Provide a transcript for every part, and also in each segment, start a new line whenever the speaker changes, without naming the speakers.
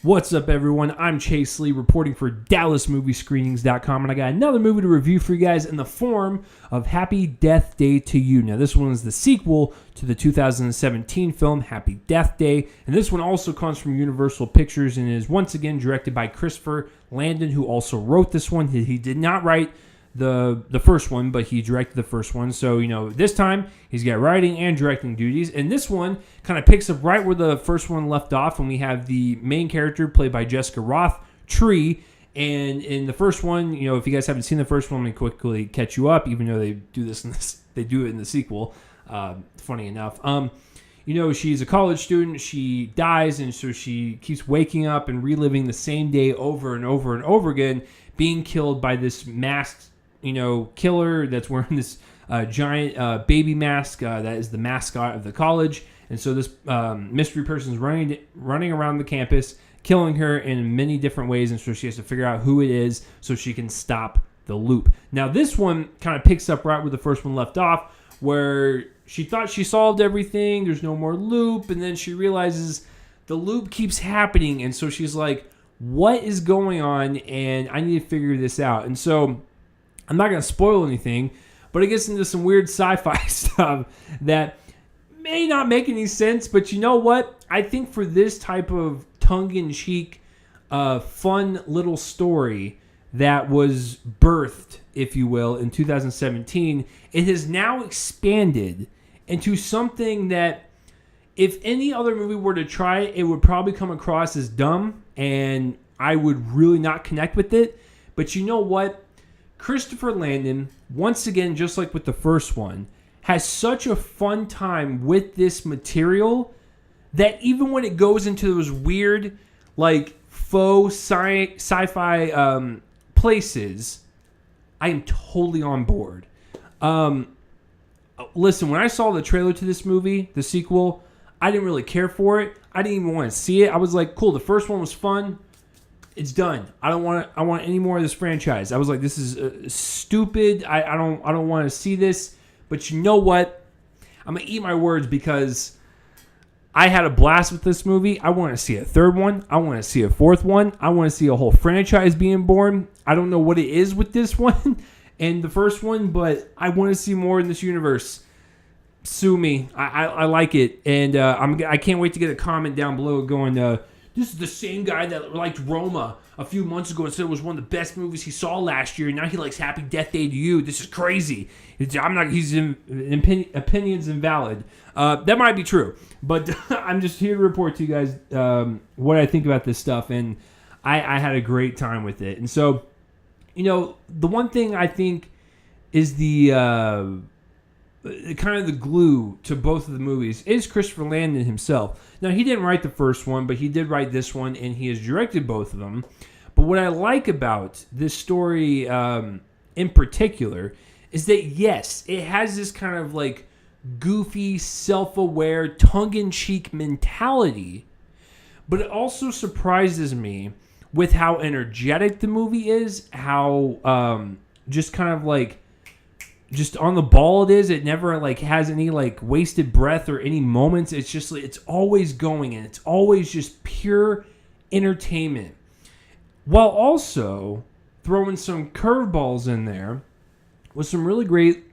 What's up, everyone? I'm Chase Lee reporting for DallasMovieScreenings.com, and I got another movie to review for you guys in the form of Happy Death Day to You. Now, this one is the sequel to the 2017 film Happy Death Day, and this one also comes from Universal Pictures and is once again directed by Christopher Landon, who also wrote this one. He did not write the first one, but he directed the first one. So, this time he's got writing and directing duties. And this one kind of picks up right where the first one left off, and we have the main character played by Jessica Roth, Tree. And in the first one, if you guys haven't seen the first one, let me quickly catch you up, even though they do they do it in the sequel. Funny enough. She's a college student. She dies, and so she keeps waking up and reliving the same day over and over and over again, being killed by this masked killer that's wearing this giant baby mask that is the mascot of the college. And so this mystery person is running around the campus, killing her in many different ways. And so she has to figure out who it is so she can stop the loop. Now, this one kind of picks up right where the first one left off, where she thought she solved everything. There's no more loop. And then she realizes the loop keeps happening. And so she's like, what is going on? And I need to figure this out. And so I'm not going to spoil anything, but it gets into some weird sci-fi stuff that may not make any sense. But you know what? I think for this type of tongue-in-cheek, fun little story that was birthed, if you will, in 2017, it has now expanded into something that if any other movie were to try it, it would probably come across as dumb, and I would really not connect with it. But you know what? Christopher Landon, once again, just like with the first one, has such a fun time with this material that even when it goes into those weird, like, faux sci-fi places, I am totally on board. Listen, when I saw the trailer to this movie, the sequel, I didn't really care for it. I didn't even want to see it. I was like, cool, the first one was fun. It's done. I want any more of this franchise. I was like, this is stupid. I don't want to see this. But you know what? I'm going to eat my words because I had a blast with this movie. I want to see a third one. I want to see a fourth one. I want to see a whole franchise being born. I don't know what it is with this one and the first one, but I want to see more in this universe. Sue me. I like it. And I can't wait to get a comment down below going, this is the same guy that liked Roma a few months ago and said it was one of the best movies he saw last year. And now he likes Happy Death Day to You. This is crazy. His opinion's invalid. That might be true, but I'm just here to report to you guys what I think about this stuff. And I had a great time with it. And so, the one thing I think is the kind of the glue to both of the movies is Christopher Landon himself. Now, he didn't write the first one, but he did write this one, and he has directed both of them. But what I like about this story in particular is that, yes, it has this kind of like goofy, self-aware, tongue-in-cheek mentality, but it also surprises me with how energetic the movie is, how just kind of like just on the ball it is. It never like has any like wasted breath or any moments. It's just like, it's always going, and it's always just pure entertainment, while also throwing some curveballs in there with some really great,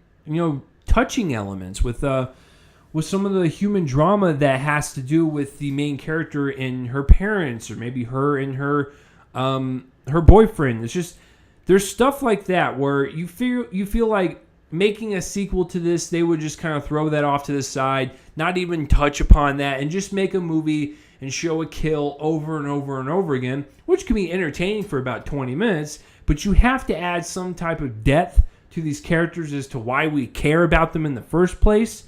touching elements with some of the human drama that has to do with the main character and her parents, or maybe her and her boyfriend. It's just, there's stuff like that where you feel like making a sequel to this, they would just kind of throw that off to the side, not even touch upon that, and just make a movie and show a kill over and over and over again, which can be entertaining for about 20 minutes, but you have to add some type of depth to these characters as to why we care about them in the first place.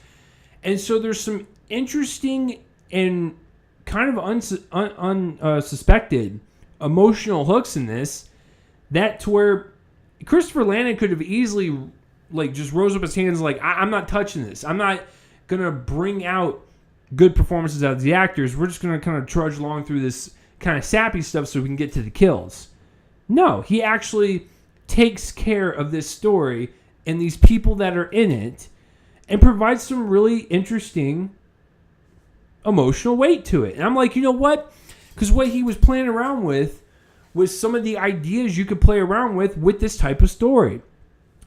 And so there's some interesting and kind of unsuspected emotional hooks in this, that to where Christopher Landon could have easily like just rose up his hands like, I'm not touching this. I'm not going to bring out good performances out of the actors. We're just going to kind of trudge along through this kind of sappy stuff so we can get to the kills. No, he actually takes care of this story and these people that are in it and provides some really interesting emotional weight to it. And I'm like, you know what? Because what he was playing around with was some of the ideas you could play around with this type of story.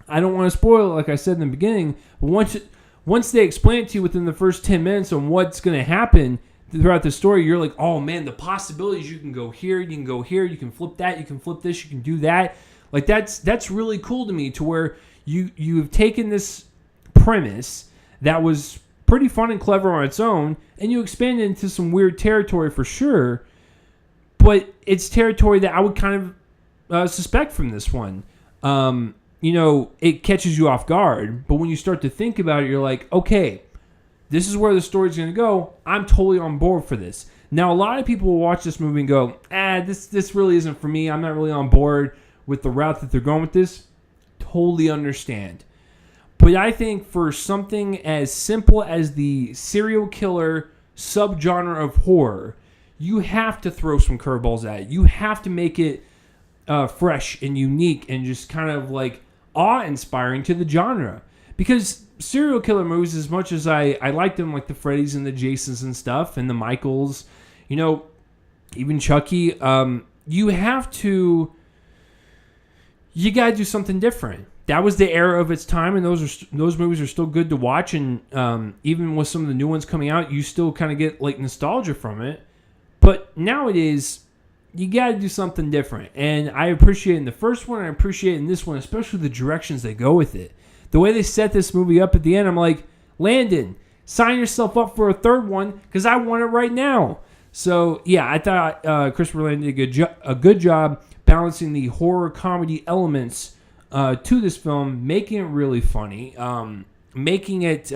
I don't want to spoil it, like I said in the beginning, but once they explain it to you within the first 10 minutes on what's going to happen throughout the story, you're like, oh man, the possibilities, you can go here, you can go here, you can flip that, you can flip this, you can do that. Like that's really cool to me, to where you've taken this premise that was pretty fun and clever on its own, and you expand it into some weird territory for sure, but it's territory that I would kind of suspect from this one. It catches you off guard, but when you start to think about it, you're like, okay, this is where the story's going to go. I'm totally on board for this. Now, a lot of people will watch this movie and go, this really isn't for me. I'm not really on board with the route that they're going with this. Totally understand. But I think for something as simple as the serial killer subgenre of horror, you have to throw some curveballs at it. You have to make it fresh and unique and just kind of like awe-inspiring to the genre. Because serial killer movies, as much as I like them, like the Freddys and the Jasons and stuff, and the Michaels, even Chucky, you gotta do something different. That was the era of its time, and those movies are still good to watch. And even with some of the new ones coming out, you still kind of get like nostalgia from it. But nowadays, you got to do something different. And I appreciate it in the first one, and I appreciate it in this one, especially the directions they go with it. The way they set this movie up at the end, I'm like, Landon, sign yourself up for a third one, because I want it right now. So, yeah, I thought Christopher Landon did a good job balancing the horror comedy elements to this film, making it really funny, making it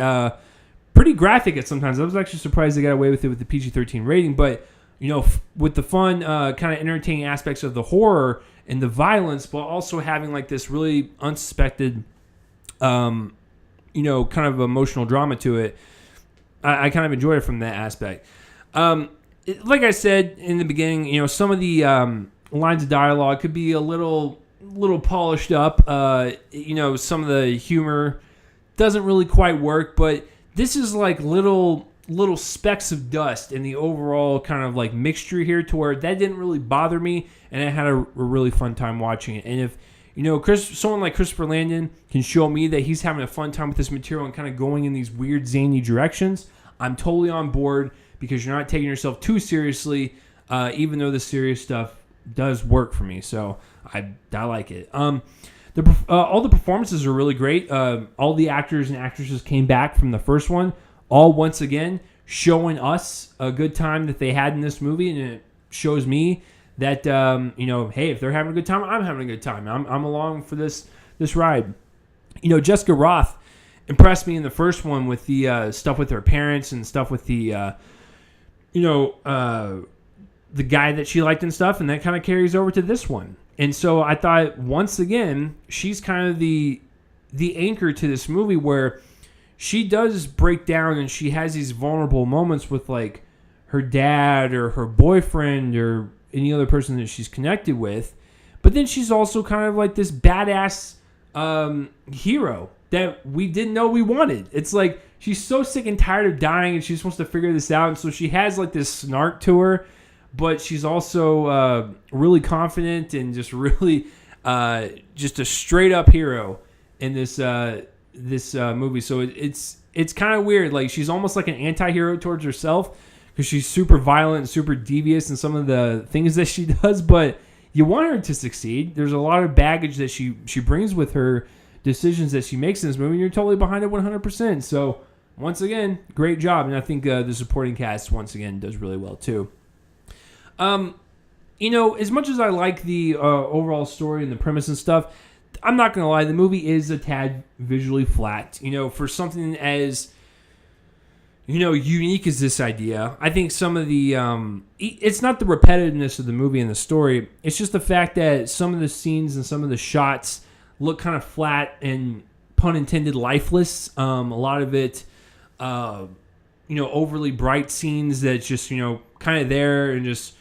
pretty graphic at sometimes. I was actually surprised they got away with it with the PG-13 rating, but with the fun, kind of entertaining aspects of the horror and the violence, but also having like this really unsuspected, kind of emotional drama to it. I kind of enjoyed it from that aspect. Like I said in the beginning, some of the lines of dialogue could be a little polished up. Some of the humor doesn't really quite work, but this is like little specks of dust in the overall kind of like mixture here, to where that didn't really bother me, and I had a really fun time watching it. And if someone like Christopher Landon can show me that he's having a fun time with this material and kind of going in these weird zany directions, I'm totally on board, because you're not taking yourself too seriously, even though the serious stuff does work for me. So I like it. All the performances are really great. All the actors and actresses came back from the first one, all once again showing us a good time that they had in this movie, and it shows me that hey, if they're having a good time, I'm having a good time. I'm along for this ride. Jessica Roth impressed me in the first one with the stuff with her parents and stuff with the the guy that she liked and stuff, and that kind of carries over to this one. And so I thought, once again, she's kind of the anchor to this movie, where she does break down and she has these vulnerable moments with like her dad or her boyfriend or any other person that she's connected with. But then she's also kind of like this badass hero that we didn't know we wanted. It's like she's so sick and tired of dying, and she just wants to figure this out. And so she has like this snark to her, but she's also really confident and just really just a straight up hero in this movie. So it's kind of weird. Like, she's almost like an anti-hero towards herself, because she's super violent and super devious in some of the things that she does, but you want her to succeed. There's a lot of baggage that she brings with her decisions that she makes in this movie, and you're totally behind it 100%. So once again, great job. And I think the supporting cast once again does really well too. As much as I like the overall story and the premise and stuff, I'm not going to lie, the movie is a tad visually flat. For something as, unique as this idea, I think some of the, it's not the repetitiveness of the movie and the story. It's just the fact that some of the scenes and some of the shots look kind of flat and, pun intended, lifeless. A lot of it, overly bright scenes that's just, kind of there and just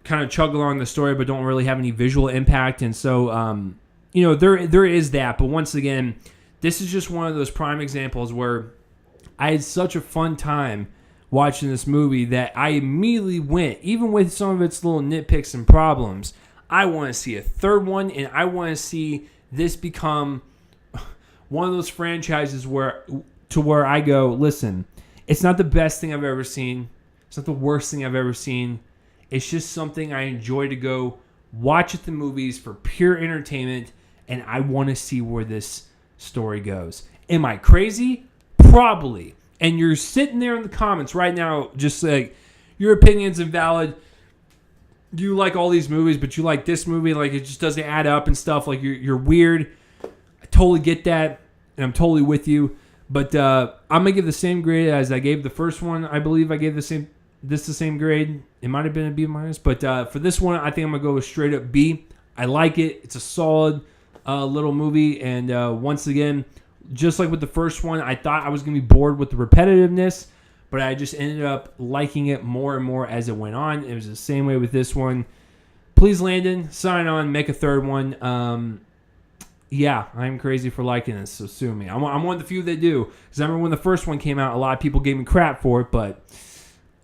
kind of chug along the story, but don't really have any visual impact. And so, there is that. But once again, this is just one of those prime examples where I had such a fun time watching this movie that I immediately went, even with some of its little nitpicks and problems, I want to see a third one, and I want to see this become one of those franchises where I go, listen, it's not the best thing I've ever seen. It's not the worst thing I've ever seen. It's just something I enjoy to go watch at the movies for pure entertainment, and I want to see where this story goes. Am I crazy? Probably. And you're sitting there in the comments right now just like, your opinion's invalid. You like all these movies, but you like this movie, like it just doesn't add up and stuff. Like you're weird. I totally get that, and I'm totally with you. But I'm gonna give the same grade as I gave the first one. I believe I gave the same grade. It might have been a B minus, but for this one, I think I'm gonna go with straight up B. I like it. It's a solid little movie, and once again, just like with the first one, I thought I was gonna be bored with the repetitiveness, but I just ended up liking it more and more as it went on. It was the same way with this one. Please, Landon, sign on, make a third one. Yeah, I'm crazy for liking this, so sue me. I'm one of the few that do. Because I remember when the first one came out, a lot of people gave me crap for it, but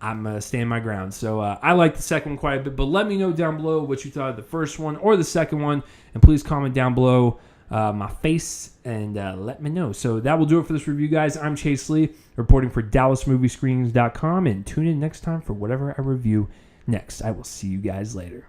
I'm staying my ground. So I like the second one quite a bit, but let me know down below what you thought of the first one or the second one, and please comment down below my face and let me know. So that will do it for this review, guys. I'm Chase Lee, reporting for DallasMovieScreenings.com, and tune in next time for whatever I review next. I will see you guys later.